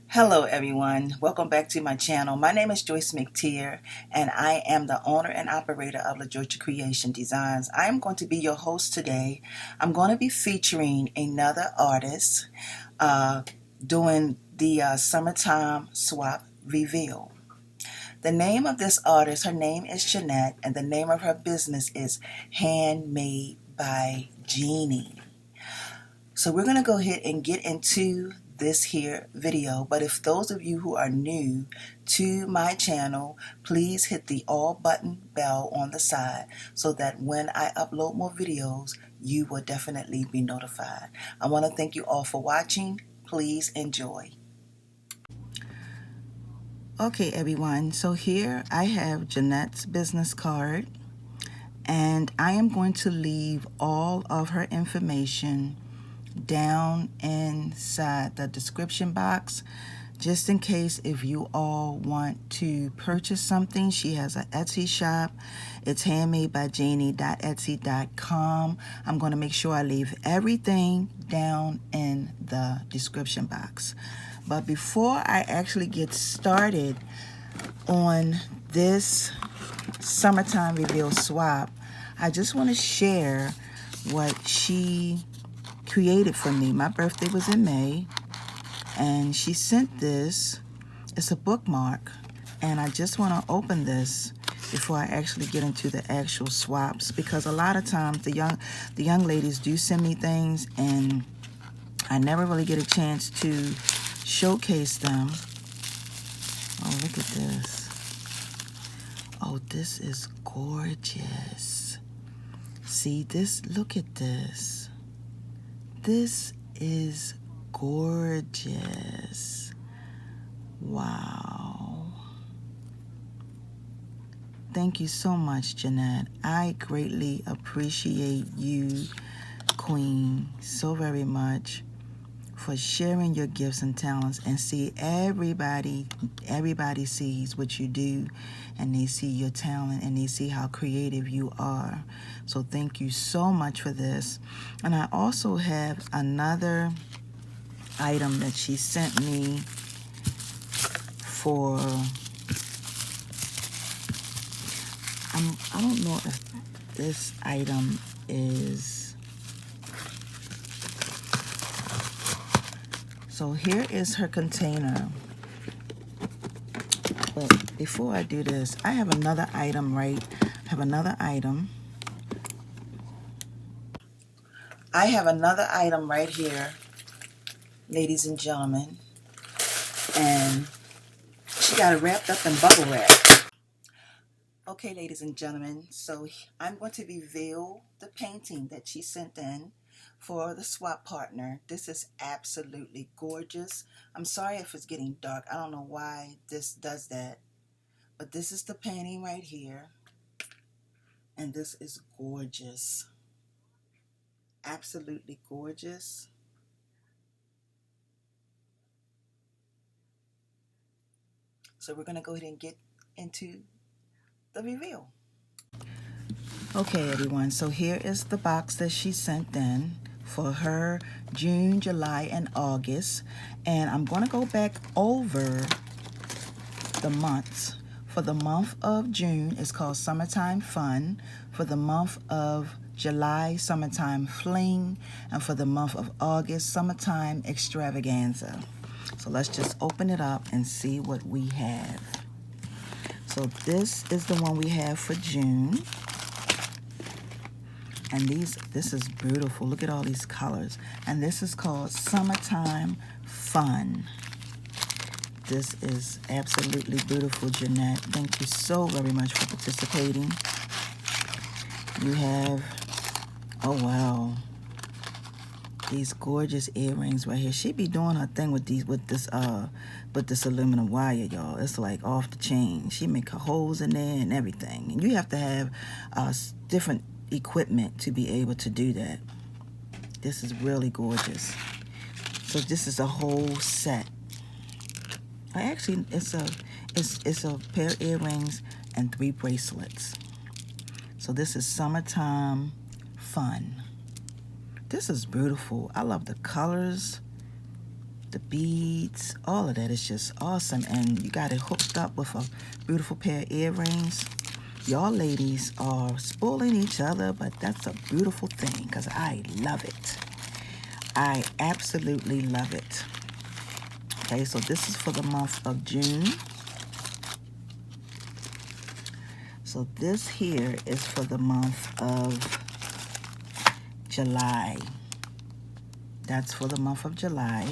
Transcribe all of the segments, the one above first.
Hello everyone, welcome back to my channel. My name is Joyce McTeer and I am the owner and operator of La Georgia Creation Designs. I am going to be your host today. I'm going to be featuring another artist doing the summertime swap reveal. The name of this artist, her name is Jeanette, and the name of her business is Handmade by Jeannie. So we're going to go ahead and get into this here video, but if those of you who are new to my channel, please hit the all button bell on the side so that when I upload more videos, you will definitely be notified. I want to thank you all for watching. Please enjoy. Okay everyone, so here I have Jeanette's business card, and I am going to leave all of her information down inside the description box just in case if you all want to purchase something. She has an Etsy shop. It's handmadebyjeannie.etsy.com. I'm going to make sure I leave everything down in the description box. But before I actually get started on this summertime reveal swap, I just want to share what she created for me. My birthday was in May, and she sent this. It's a bookmark, and I just want to open this before I actually get into the actual swaps, because a lot of times the young ladies do send me things and I never really get a chance to showcase them. Oh, look at this. Oh, this is gorgeous. See this? Look at this. This is gorgeous. Wow. Thank you so much, Jeanette. I greatly appreciate you, Queen, so very much for sharing your gifts and talents. And see, everybody sees what you do, and they see your talent, and they see how creative you are. So thank you so much for this. And I also have another item that she sent me for, I don't know if this item is, so here is her container. But before I do this, I have another item, right? I have another item right here, ladies and gentlemen. And she got it wrapped up in bubble wrap. Okay, ladies and gentlemen, so I'm going to reveal the painting that she sent in for the swap partner. This is absolutely gorgeous. I'm sorry if it's getting dark. I don't know why this does that. But this is the painting right here. And this is gorgeous. Absolutely gorgeous. So we're going to go ahead and get into the reveal. Okay, everyone, so here is the box that she sent in for her June, July, and August. And I'm going to go back over the months. For the month of June, it's called Summertime Fun. For the month of July, Summertime Fling. And for the month of August, Summertime Extravaganza. So let's just open it up and see what we have. So this is the one we have for June. And this is beautiful. Look at all these colors. And this is called Summertime Fun. This is absolutely beautiful, Jeanette. Thank you so very much for participating. You have, oh wow, these gorgeous earrings right here. She be doing her thing with this aluminum wire, y'all. It's like off the chain. She make her holes in there and everything. And you have to have different equipment to be able to do that. This is really gorgeous. So this is a whole set. Actually, it's a pair of earrings and 3 bracelets. So this is Summertime Fun. This is beautiful. I love the colors. the beads, all of that is just awesome. And you got it hooked up with a beautiful pair of earrings. Y'all ladies are spoiling each other, but that's a beautiful thing because I love it. I absolutely love it. Okay, so this is for the month of June. So this here is for the month of July. That's for the month of July.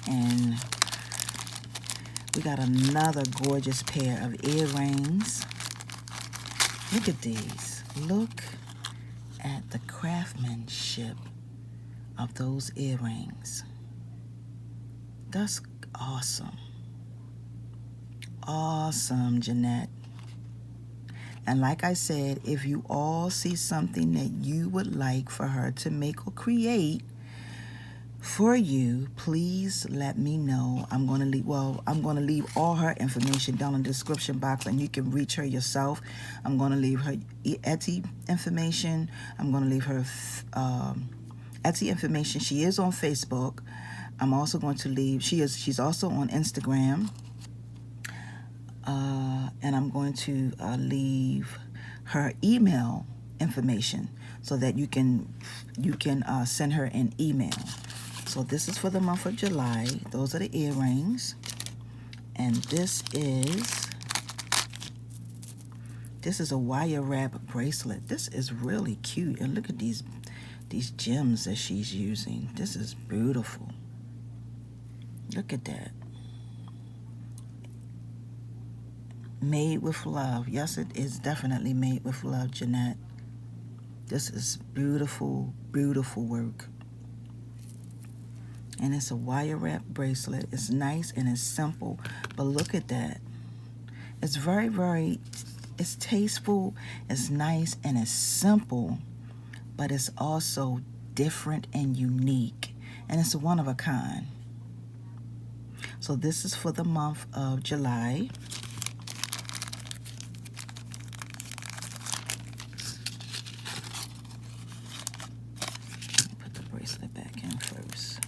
And we got another gorgeous pair of earrings. Look at these. Look at the craftsmanship of those earrings. That's awesome. Awesome, Jeanette. And like I said, if you all see something that you would like for her to make or create for you, please let me know. I'm going to leave all her information down in the description box, and you can reach her yourself. I'm going to leave her Etsy information. I'm going to leave her Etsy information. She is on Facebook. I'm also going to leave, she's also on Instagram. And I'm going to leave her email information so that you can send her an email. So this is for the month of July. Those are the earrings. And this is a wire wrap bracelet. This is really cute. And look at these gems that she's using. This is beautiful. Look at that. Made with love. Yes, it is definitely made with love, Jeanette. This is beautiful, beautiful work. And it's a wire wrap bracelet. It's nice and it's simple. But look at that. It's very, very, it's tasteful, it's nice, and it's simple. But it's also different and unique. And it's one of a kind. So this is for the month of July. Put the bracelet back in first.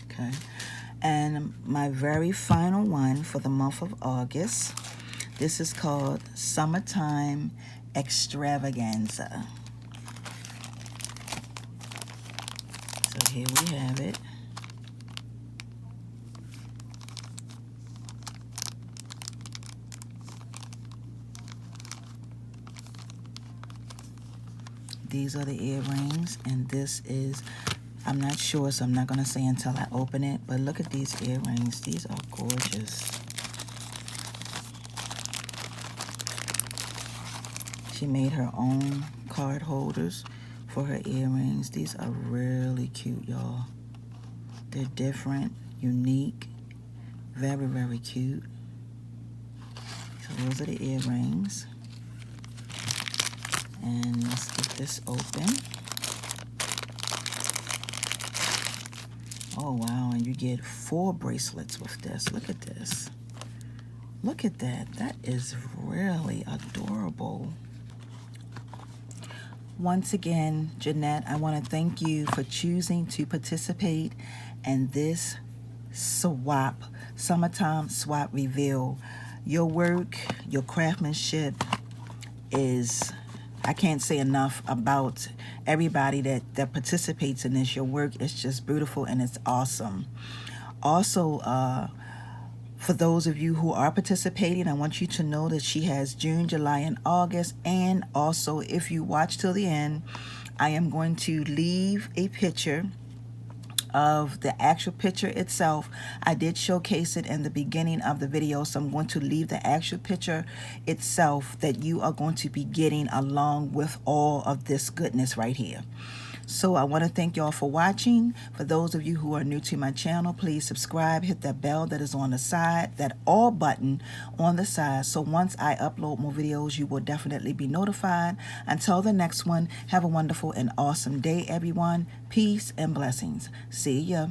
Okay. And my very final one for the month of August. This is called Summertime Extravaganza. So here we have it. These are the earrings, and this is, I'm not sure, so I'm not going to say until I open it, but look at these earrings. These are gorgeous. She made her own card holders for her earrings. These are really cute, y'all. They're different, unique, very, very cute. So those are the earrings. And let's get this open. Oh, wow, and you get 4 bracelets with this. Look at this. Look at that. That is really adorable. Once again, Jeanette, I want to thank you for choosing to participate in this swap, summertime swap reveal. Your work, your craftsmanship is, I can't say enough about everybody that participates in this. Your work is just beautiful and it's awesome. Also, for those of you who are participating, I want you to know that she has June, July, and August. And also, if you watch till the end, I am going to leave a picture of the actual picture itself. I did showcase it in the beginning of the video, so I'm going to leave the actual picture itself that you are going to be getting along with all of this goodness right here. So I want to thank y'all for watching. For those of you who are new to my channel, please subscribe, hit that bell that is on the side, that all button on the side. So once I upload more videos, you will definitely be notified. Until the next one, have a wonderful and awesome day, everyone. Peace and blessings. See ya.